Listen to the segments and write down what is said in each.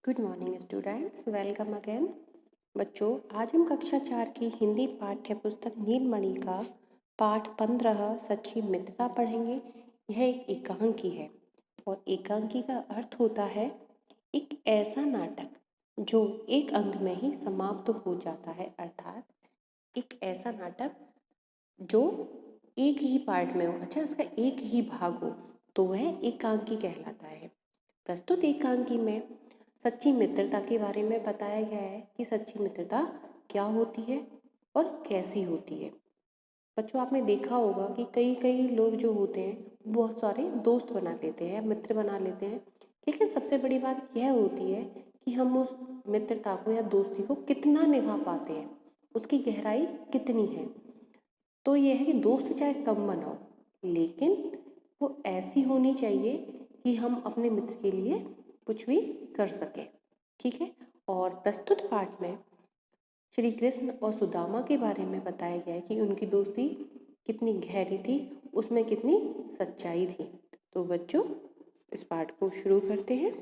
Good morning students, welcome again. बच्चों, आज हम कक्षा 4 की हिंदी पाठ्य पुस्तक नीलमणि का पाठ 15 सच्ची मित्रता पढ़ेंगे। यह एक एकांकी है और एकांकी का अर्थ होता है एक ऐसा नाटक जो एक अंक में ही समाप्त हो जाता है, अर्थात एक ऐसा नाटक जो एक ही पार्ट में हो, अच्छा इसका एक ही भाग हो, तो वह एकांकी कहलाता है। प्रस्तुत एकांकी में सच्ची मित्रता के बारे में बताया गया है कि सच्ची मित्रता क्या होती है और कैसी होती है। बच्चों, आपने देखा होगा कि कई कई लोग जो होते हैं बहुत सारे दोस्त बना लेते हैं, मित्र बना लेते हैं, लेकिन सबसे बड़ी बात यह होती है कि हम उस मित्रता को या दोस्ती को कितना निभा पाते हैं, उसकी गहराई कितनी है। तो यह है कि दोस्त चाहे कम बनाओ, लेकिन वो ऐसी होनी चाहिए कि हम अपने मित्र के लिए कुछ भी कर सकें। ठीक है। और प्रस्तुत पाठ में श्री कृष्ण और सुदामा के बारे में बताया गया है कि उनकी दोस्ती कितनी गहरी थी, उसमें कितनी सच्चाई थी। तो बच्चों, इस पाठ को शुरू करते हैं।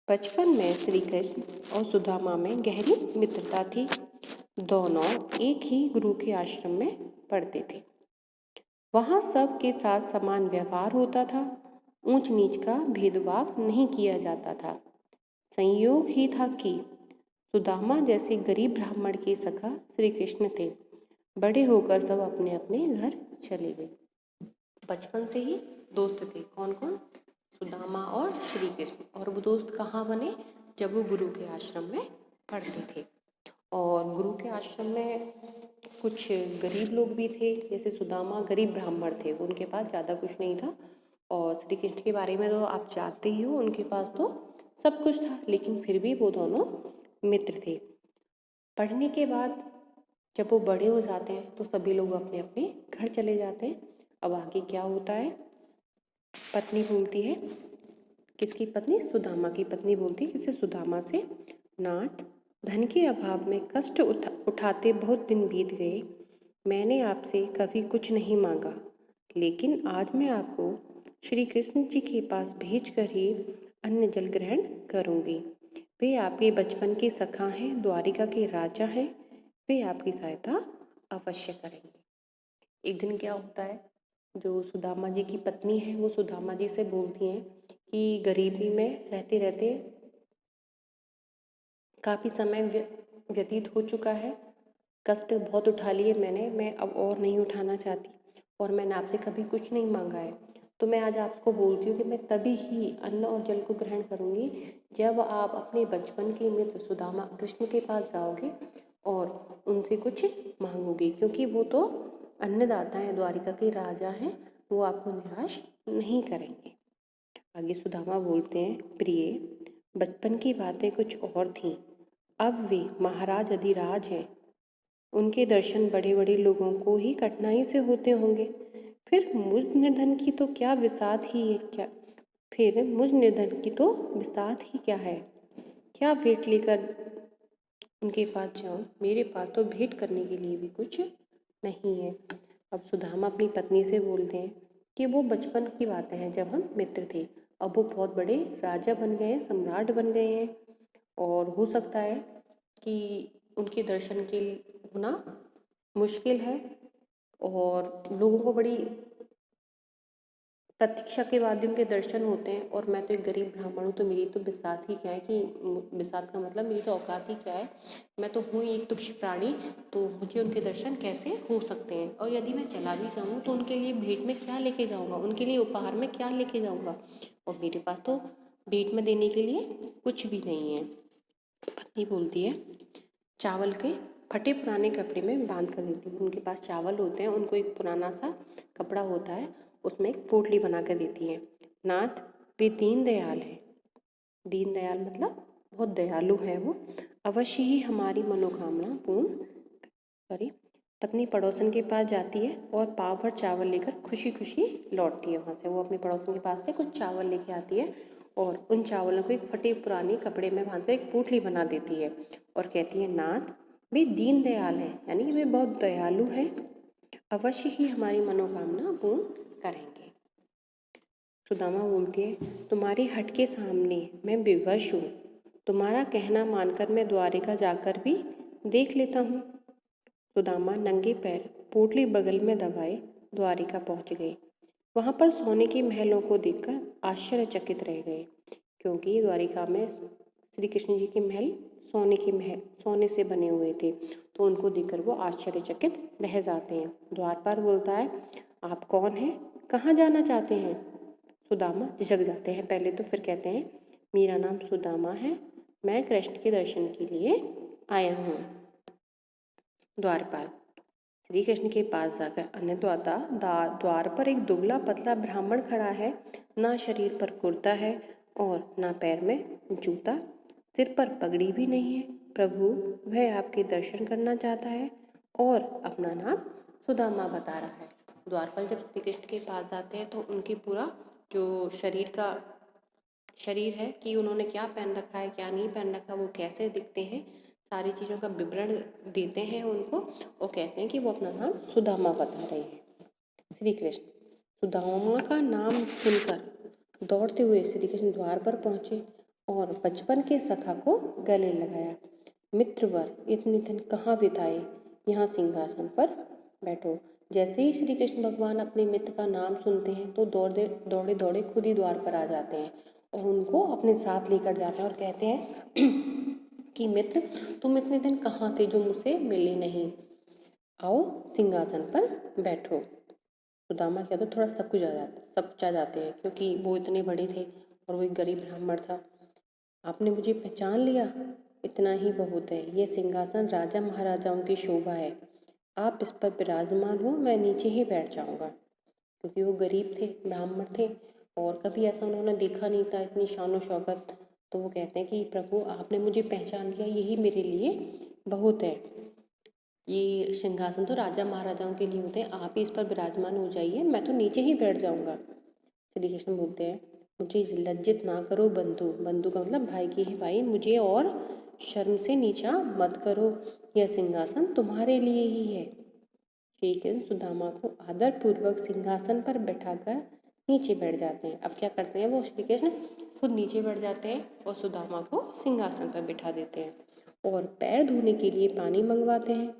बचपन में श्री कृष्ण और सुदामा में गहरी मित्रता थी। दोनों एक ही गुरु के आश्रम में पढ़ते थे। वहाँ सब के साथ समान व्यवहार होता था, ऊंच नीच का भेदभाव नहीं किया जाता था। संयोग ही था कि सुदामा जैसे गरीब ब्राह्मण के सखा श्री कृष्ण थे। बड़े होकर सब अपने अपने घर चले गए। बचपन से ही दोस्त थे। कौन कौन? सुदामा और श्री कृष्ण। और वो दोस्त कहाँ बने? जब वो गुरु के आश्रम में पढ़ते थे। और गुरु के आश्रम में कुछ गरीब लोग भी थे, जैसे सुदामा गरीब ब्राह्मण थे, उनके पास ज़्यादा कुछ नहीं था। और श्री कृष्ण के बारे में तो आप जानते ही हो, उनके पास तो सब कुछ था, लेकिन फिर भी वो दोनों मित्र थे। पढ़ने के बाद जब वो बड़े हो जाते हैं तो सभी लोग अपने अपने घर चले जाते हैं। अब आगे क्या होता है? पत्नी बोलती है, किसकी पत्नी? सुदामा की पत्नी बोलती है किसे? सुदामा से, नाथ, धन के अभाव में कष्ट उठाते बहुत दिन बीत गए। मैंने आपसे कभी कुछ नहीं मांगा, लेकिन आज मैं आपको श्री कृष्ण जी के पास भेजकर ही अन्न जल ग्रहण करूंगी। वे आपके बचपन के सखा हैं, द्वारिका के राजा हैं। वे आपकी सहायता अवश्य करेंगे। एक दिन क्या होता है, जो सुदामा जी की पत्नी है वो सुदामा जी से बोलती हैं कि गरीबी में रहते रहते काफ़ी समय व्यतीत हो चुका है, कष्ट बहुत उठा लिए मैंने, मैं अब और नहीं उठाना चाहती, और मैंने आपसे कभी कुछ नहीं मांगा है। तो मैं आज आपको बोलती हूँ कि मैं तभी ही अन्न और जल को ग्रहण करूँगी जब आप अपने बचपन के मित्र सुदामा कृष्ण के पास जाओगे और उनसे कुछ मांगोगे, क्योंकि वो तो अन्नदाता हैं, द्वारिका के राजा हैं, वो आपको निराश नहीं करेंगे। आगे सुदामा बोलते हैं, प्रिय, बचपन की बातें कुछ और थीं, अब वे महाराज अधिराज हैं। उनके दर्शन बड़े बड़े लोगों को ही कठिनाई से होते होंगे। फिर मुझ निर्धन की तो क्या विसात ही है, क्या फिर मुझ निर्धन की तो विसात ही क्या है? क्या भेंट लेकर उनके पास जाऊं? मेरे पास तो भेंट करने के लिए भी कुछ नहीं है। अब सुदामा अपनी पत्नी से बोलते हैं कि वो बचपन की बातें हैं जब हम मित्र थे, अब वो बहुत बड़े राजा बन गए हैं, सम्राट बन गए हैं, और हो सकता है कि उनके दर्शन के होना मुश्किल है, और लोगों को बड़ी प्रतीक्षा के बाद उनके दर्शन होते हैं। और मैं तो एक गरीब ब्राह्मण हूँ, तो मेरी तो बिसात ही क्या है, कि बिसात का मतलब मेरी तो औकात ही क्या है, मैं तो हूँ एक तुच्छ प्राणी, तो मुझे उनके दर्शन कैसे हो सकते हैं? और यदि मैं चला भी जाऊँ तो उनके लिए भेंट में क्या लेके जाऊँगा, उनके लिए उपहार में क्या लेके जाऊँगा? और मेरे पास तो भेंट में देने के लिए कुछ भी नहीं है। पत्नी बोलती है, चावल के फटे पुराने कपड़े में बांध कर देती है। उनके पास चावल होते हैं, उनको एक पुराना सा कपड़ा होता है, उसमें एक पोटली बना कर देती है। नाथ, वे दीन दयाल है। दीन दयाल मतलब बहुत दयालु है वो, अवश्य ही हमारी मनोकामना पूर्ण करें। पत्नी पड़ोसन के पास जाती है और पाव भर चावल लेकर खुशी खुशी लौटती है। वहाँ से वो अपने पड़ोसन के पास से कुछ चावल लेके आती है और उन चावलों को एक फटे पुराने कपड़े में बांधकर एक पोटली बना देती है और कहती है, नाथ, वे दीन दयाल हैं, यानी कि वे बहुत दयालु हैं, अवश्य ही हमारी मनोकामना पूर्ण करेंगे। सुदामा बोलती है, तुम्हारे हट के सामने मैं विवश हूँ। तुम्हारा कहना मानकर मैं द्वारिका जाकर भी देख लेता हूँ। सुदामा नंगे पैर पोटली बगल में दबाए द्वारिका पहुँच गए। वहाँ पर सोने के महलों को देखकर आश्चर्यचकित रह गए, क्योंकि द्वारिका में श्री कृष्ण जी के महल सोने से बने हुए थे। तो उनको देखकर वो आश्चर्यचकित रह जाते हैं। द्वारपाल बोलता है, आप कौन हैं, कहाँ जाना चाहते हैं? सुदामा झिझक जाते हैं पहले तो, फिर कहते हैं, मेरा नाम सुदामा है, मैं कृष्ण के दर्शन के लिए आया हूँ। द्वारपाल श्री कृष्ण के पास जाकर अन्नदाता द्वार पर एक दुबला पतला ब्राह्मण खड़ा है। ना शरीर पर कुर्ता है और ना पैर में जूता, सिर पर पगड़ी भी नहीं है। प्रभु, वह आपके दर्शन करना चाहता है और अपना नाम सुदामा बता रहा है। द्वारपाल जब श्री कृष्ण के पास जाते हैं तो उनकी पूरा जो शरीर है कि उन्होंने क्या पहन रखा है, क्या नहीं पहन रखा, वो कैसे दिखते हैं, सारी चीज़ों का विवरण देते हैं उनको और कहते हैं कि वो अपना नाम सुदामा बता रहे हैं। श्री कृष्ण सुदामा का नाम सुनकर दौड़ते हुए श्री कृष्ण द्वार पर पहुँचे और बचपन के सखा को गले लगाया। मित्रवर, इतने दिन कहाँ बिताए, यहाँ सिंहासन पर बैठो। जैसे ही श्री कृष्ण भगवान अपने मित्र का नाम सुनते हैं तो दौड़े दौड़े खुद ही द्वार पर आ जाते हैं और उनको अपने साथ लेकर जाते हैं और कहते हैं कि मित्र, तुम इतने दिन कहाँ थे जो मुझसे मिले नहीं, आओ सिंहासन पर बैठो। सुदामा क्या तो थोड़ा सकुचा जाते हैं, क्योंकि वो इतने बड़े थे और वो एक गरीब ब्राह्मण था। आपने मुझे पहचान लिया, इतना ही बहुत है। यह सिंहासन राजा महाराजाओं की शोभा है, आप इस पर विराजमान हो, मैं नीचे ही बैठ जाऊंगा। क्योंकि वो गरीब थे, ब्राह्मण थे और कभी ऐसा उन्होंने देखा नहीं था, इतनी शान शौकत। तो वो कहते हैं कि प्रभु, आपने मुझे पहचान लिया, यही मेरे लिए बहुत है। ये सिंहासन तो राजा महाराजाओं के लिए होते हैं, आप ही इस पर विराजमान हो जाइए, मैं तो नीचे ही बैठ जाऊंगा। श्री कृष्ण बोलते हैं, मुझे लज्जित ना करो बंधु। बंधु का मतलब भाई की है, भाई मुझे और शर्म से नीचा मत करो, यह सिंहासन तुम्हारे लिए ही है। श्री कृष्ण सुदामा को आदरपूर्वक सिंहासन पर बैठाकर नीचे बैठ जाते हैं। अब क्या करते हैं, वो श्री कृष्ण खुद नीचे बैठ जाते हैं और सुदामा को सिंहासन पर बिठा देते हैं और पैर धोने के लिए पानी मंगवाते हैं।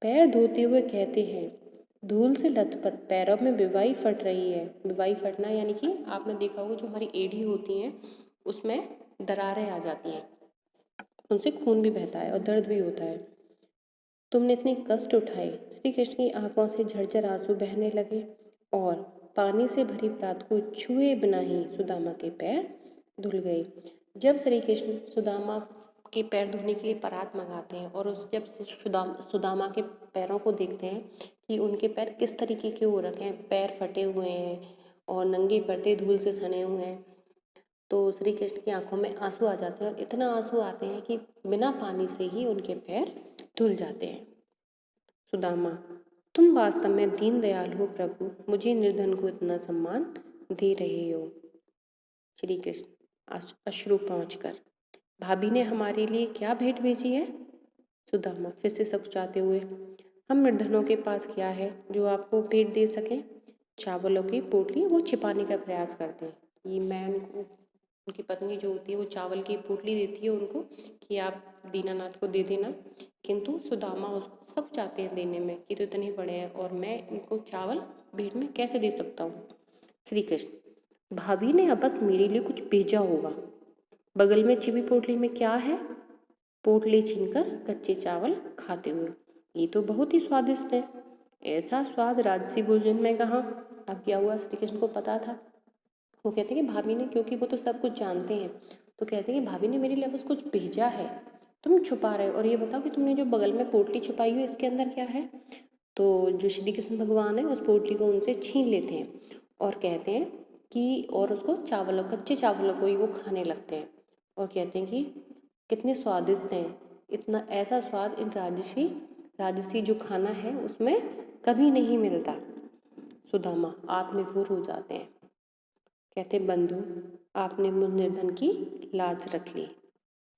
पैर धोते हुए कहते हैं, धूल से लथपथ पैरों में विवाई फट रही है। विवाई फटना यानी कि आपने देखा होगा जो हमारी एड़ी होती हैं उसमें दरारें आ जाती हैं, उनसे खून भी बहता है और दर्द भी होता है। तुमने इतने कष्ट उठाए। श्री कृष्ण की आंखों से झरझर आंसू बहने लगे और पानी से भरी प्रात को छुए बिना ही सुदामा के पैर धुल गए। जब श्री कृष्ण सुदामा के पैर धोने के लिए परात मंगाते हैं और जब सुदामा के पैरों को देखते हैं कि उनके पैर किस तरीके के हो रखे हैं, पैर फटे हुए हैं और नंगे पैर धूल से सने हुए हैं, तो श्री कृष्ण की आंखों में आंसू आ जाते हैं और इतना आंसू आते हैं कि बिना पानी से ही उनके पैर धुल जाते हैं। सुदामा, तुम वास्तव में दीन दयाल हो प्रभु, मुझे निर्धन को इतना सम्मान दे रहे हो। श्री कृष्ण अश्रु पहुँचकर, भाभी ने हमारे लिए क्या भेंट भेजी है? सुदामा फिर से सकुचाते हुए, हम निर्धनों के पास क्या है जो आपको भेंट दे सकें? चावलों की पोटली वो छिपाने का प्रयास करते हैं। ये मैं उनकी पत्नी जो होती है वो चावल की पोटली देती है उनको कि आप दीनानाथ को दे देना, किंतु सुदामा उसको सब चाहते हैं देने में कि तो इतने बड़े हैं और मैं इनको चावल भेंट में कैसे दे सकता हूँ। श्री कृष्ण, भाभी ने अब बस मेरे लिए कुछ भेजा होगा। बगल में छिपी पोटली में क्या है? पोटली छीनकर कच्चे चावल खाते हुए, ये तो बहुत ही स्वादिष्ट है, ऐसा स्वाद राजसी भोजन में कहाँ। अब क्या हुआ, श्री कृष्ण को पता था। वो कहते हैं कि भाभी ने, क्योंकि वो तो सब कुछ जानते हैं, तो कहते हैं कि भाभी ने मेरे लिए बस कुछ भेजा है, तुम छुपा रहे हो, और ये बताओ कि तुमने जो बगल में पोटली छुपाई हुई इसके अंदर क्या है? तो जो श्री कृष्ण भगवान है उस पोटली को उनसे छीन लेते हैं और कहते हैं कि, और उसको कच्चे चावलों को ही वो खाने लगते हैं और कहते हैं कि कितने स्वादिष्ट हैं, इतना ऐसा स्वाद इन राजसी जो खाना है उसमें कभी नहीं मिलता। सुदामा आत्मविभोर हो जाते हैं, कहते बंधु, आपने मुझ निर्धन की लाज रख ली।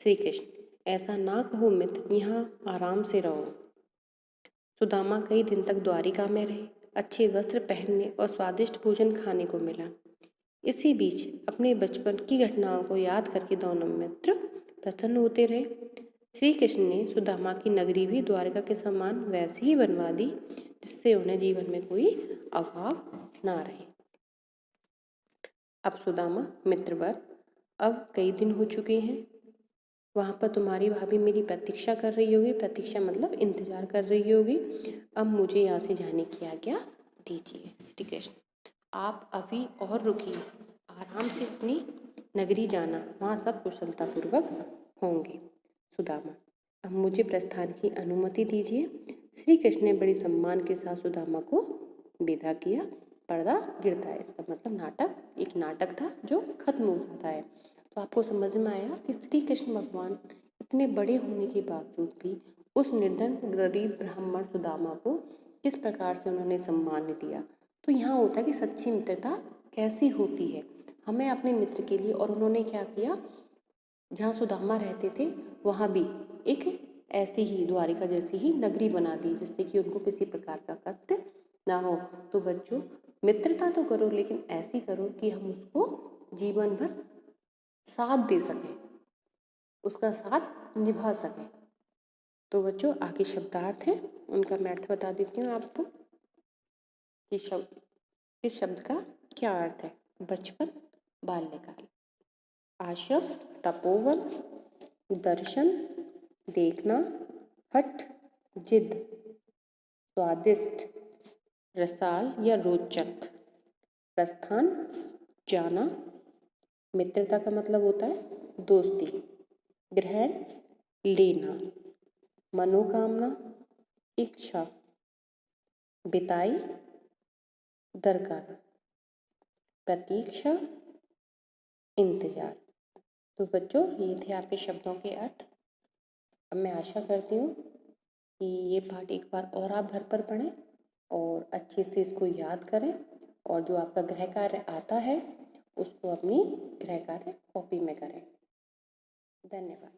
श्री कृष्ण, ऐसा ना कहो मित्र, यहाँ आराम से रहो। सुदामा कई दिन तक द्वारिका में रहे, अच्छे वस्त्र पहनने और स्वादिष्ट भोजन खाने को मिला। इसी बीच अपने बचपन की घटनाओं को याद करके दोनों मित्र प्रसन्न होते रहे। श्री कृष्ण ने सुदामा की नगरी भी द्वारका के समान वैसे ही बनवा दी, जिससे उन्हें जीवन में कोई अभाव ना रहे। अब सुदामा मित्रवर, अब कई दिन हो चुके हैं, वहाँ पर तुम्हारी भाभी मेरी प्रतीक्षा कर रही होगी, प्रतीक्षा मतलब इंतजार कर रही होगी। अब मुझे यहाँ से जाने की आज्ञा दीजिए। श्री कृष्ण, आप अभी और रुकिए, आराम से अपनी नगरी जाना, वहाँ सब कुशलतापूर्वक होंगे। सुदामा, अब मुझे प्रस्थान की अनुमति दीजिए। श्री कृष्ण ने बड़े सम्मान के साथ सुदामा को विदा किया। पर्दा गिरता है, इसका मतलब नाटक, एक नाटक था जो खत्म हो जाता है। तो आपको समझ में आया कि श्री कृष्ण भगवान इतने बड़े होने के बावजूद भी उस निर्धन गरीब ब्राह्मण सुदामा को किस प्रकार से उन्होंने सम्मान दिया। तो यहाँ होता है कि सच्ची मित्रता कैसी होती है, हमें अपने मित्र के लिए, और उन्होंने क्या किया, जहाँ सुदामा रहते थे वहाँ भी एक ऐसी ही द्वारिका जैसी ही नगरी बना दी, जिससे कि उनको किसी प्रकार का कष्ट ना हो। तो बच्चों, मित्रता तो करो, लेकिन ऐसी करो कि हम उसको जीवन भर साथ दे सकें, उसका साथ निभा सकें। तो बच्चों, आगे शब्दार्थ है, उनका मैं अर्थ बता देती हूँ आपको कि इस शब्द का क्या अर्थ है। बचपन, बाल्यकाल, आश्रम, तपोवन, दर्शन, देखना, हठ, जिद, स्वादिष्ट, रसाल या रोचक, प्रस्थान, जाना, मित्रता का मतलब होता है दोस्ती, ग्रहण, लेना, मनोकामना, इच्छा, बिताई, दरगाना, प्रतीक्षा, इंतजार। तो बच्चों, ये थे आपके शब्दों के अर्थ। अब मैं आशा करती हूँ कि ये पाठ एक बार और आप घर पर पढ़ें और अच्छे से इसको याद करें, और जो आपका गृह कार्य आता है उसको अपनी गृह कार्य कॉपी में करें। धन्यवाद।